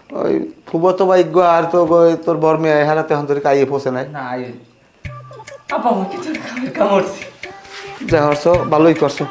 ওই ফুবতো ভাগ্য আর তো তোর বর্মে হারাতে হন তোর কাইয়ে পৌঁছে নাই না আপা মুখে তো কামড়ছি যা করছো ভালোই করছো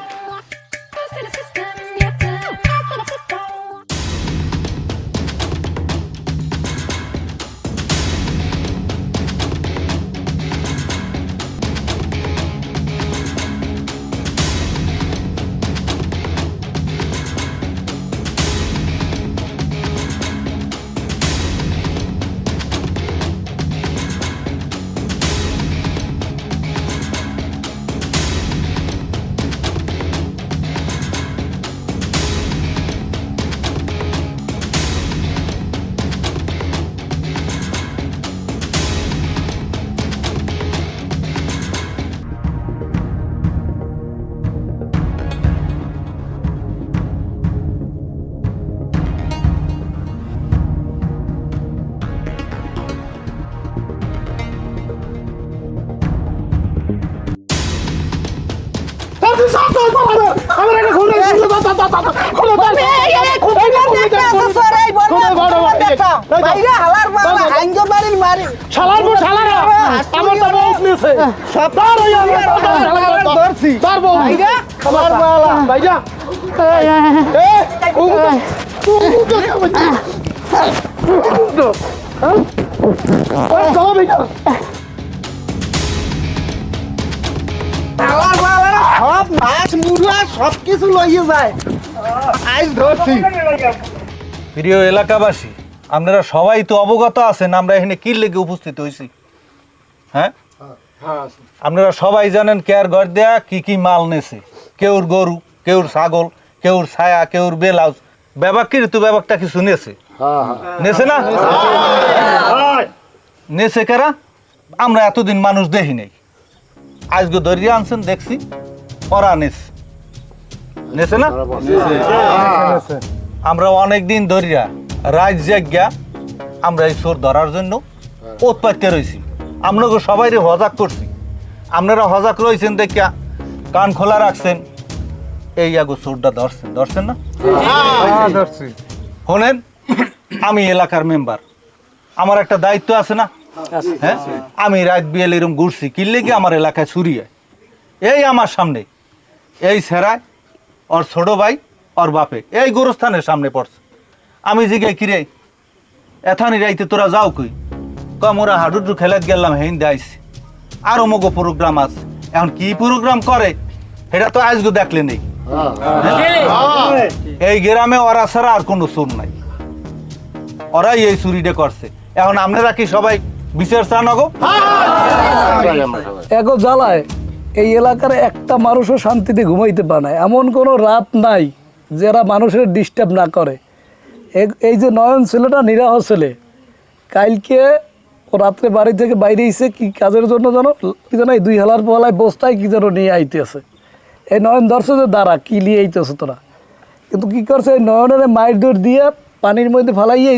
সব মাছ মুরলা সবকিছু লইয়ে যায় আইস ধরছি। প্রিয় এলাকাবাসী, আপনারা সবাই তো অবগত আছেন আমরা এখানে কি লেগে উপস্থিত হয়েছি। হ্যাঁ, আপনারা সবাই জানেন কেয়ার ঘর দেয়া কি কি মাল নেছে। কেউর গরু, কেউর ছাগল, কেউর ছায়া, কেউর ব্লাউজ। ব্যাপার কি ঋতু ব্যাপারটা কিছু নেছে নেছে না নেছে কারা? আমরা এতদিন মানুষ দেখি নাই, আজকে ধরিয়ে আনছেন দেখছি ওরা নেছে নেছে না। আমরা অনেক দিন ধরিয়া রাত জাগিয়া আমরা এই চোর ধরার জন্য উৎপাত্য রয়েছি। আপনাকে সবাই হজাক করছি, আপনারা হজাক রয়েছেন দেখিয়া কান খোলা রাখছেন। এই আগো চোরটা ধরছেন ধরছেন না? শোনেন, আমি এলাকার মেম্বার, আমার একটা দায়িত্ব আছে না? হ্যাঁ, আমি রাত বিয়েল এরকম ঘুরছি কিনলে কি আমার এলাকায় চুরিয়ে এই আমার সামনে এই সেরায় ওর ছোট ভাই ওর বাপে এই গোরস্থানের সামনে পড়ছে। আমি জিগে কিরে এথানি রাইতে তোরা যাও কই? কম ওরা হাডুডু খেলাত গেলাম হেন দেয়াইছি আরো মগো প্রোগ্রাম আছে। এখন কি প্রোগ্রাম করে সেটা তো আজকে দেখলে নেই। এই গ্রামে ওরা ছাড়া আর কোনো চোর নাই, ওরাই এই চুরিটা করছে। এখন আপনারা কি সবাই বিচার চান? এগো জ্বালায় এই এলাকার একটা মানুষও শান্তিতে ঘুমাইতে পারে না। এমন কোনো রাত নাই যারা মানুষের ডিস্টার্ব না করে। এই যে নয়ন ছেলেটা নিরাহ ছেলে, কালকে ও রাত্রে বাড়ি থেকে বাইরে এসে কি কাজের জন্য জানো কি জানো 2 হালার পোয়ালায় বস্তায় কি যেন নিয়ে আইতেছে। এই নয়ন ধরছে যে দাঁড়া কি নিয়ে আইতেছে তোরা, কিন্তু কি করছে এই নয়নের মাইর দৌড় দিয়ে পানির মধ্যে ফালাইয়ে